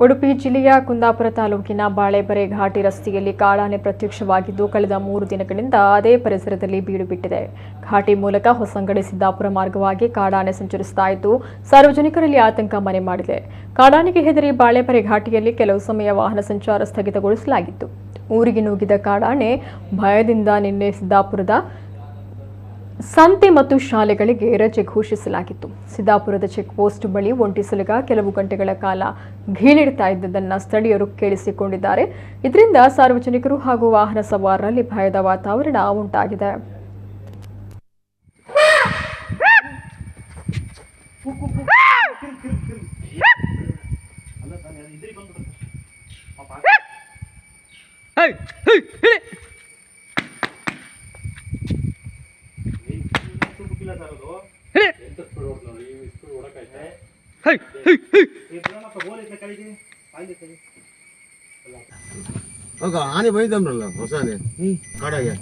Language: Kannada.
ಉಡುಪಿ ಜಿಲ್ಲೆಯ ಕುಂದಾಪುರ ತಾಲೂಕಿನ ಬಾಳೆಬೆರೆ ಘಾಟಿ ರಸ್ತೆಯಲ್ಲಿ ಕಾಡಾನೆ ಪ್ರತ್ಯಕ್ಷವಾಗಿದ್ದು ಕಳೆದ 3 ದಿನಗಳಿಂದ ಅದೇ ಪರಿಸರದಲ್ಲಿ ಬೀಡು ಬಿಟ್ಟಿದೆ. ಘಾಟಿ ಮೂಲಕ ಹೊಸಂಗಡಿ ಸಿದ್ದಾಪುರ ಮಾರ್ಗವಾಗಿ ಕಾಡಾನೆ ಸಂಚರಿಸುತ್ತಾ ಇದ್ದು ಸಾರ್ವಜನಿಕರಲ್ಲಿ ಆತಂಕ ಮನೆ ಮಾಡಿದೆ. ಕಾಡಾನೆಗೆ ಹೆದರಿ ಬಾಳೆಬೆರೆ ಘಾಟಿಯಲ್ಲಿ ಕೆಲವು ಸಮಯ ವಾಹನ ಸಂಚಾರ ಸ್ಥಗಿತಗೊಳಿಸಲಾಗಿತ್ತು. ಊರಿಗೆ ನುಗ್ಗಿದ ಕಾಡಾನೆ ಭಯದಿಂದ ನಿನ್ನೆ ಸಿದ್ದಾಪುರದ ಸಂತೆ ಮತ್ತು ಶಾಲೆಗಳಿಗೆ ರಜೆ ಘೋಷಿಸಲಾಗಿತ್ತು. ಸಿದ್ದಾಪುರದ ಚೆಕ್ ಪೋಸ್ಟ್ ಬಳಿ ಒಂಟಿ ಸಲಗ ಕೆಲವು ಗಂಟೆಗಳ ಕಾಲ ಘೀಳಿಡ್ತಾ ಇದ್ದದನ್ನು ಸ್ಥಳೀಯರು ಕೇಳಿಸಿಕೊಂಡಿದ್ದಾರೆ. ಇದರಿಂದ ಸಾರ್ವಜನಿಕರು ಹಾಗೂ ವಾಹನ ಸವಾರರಲ್ಲಿ ಭಯದ ವಾತಾವರಣ ಉಂಟಾಗಿದೆ. ಆನೆ ಬಂದಿದ್ದಲ್ಲ ಹೊಸ ಆನೆ ಕಾಡಾಗೆ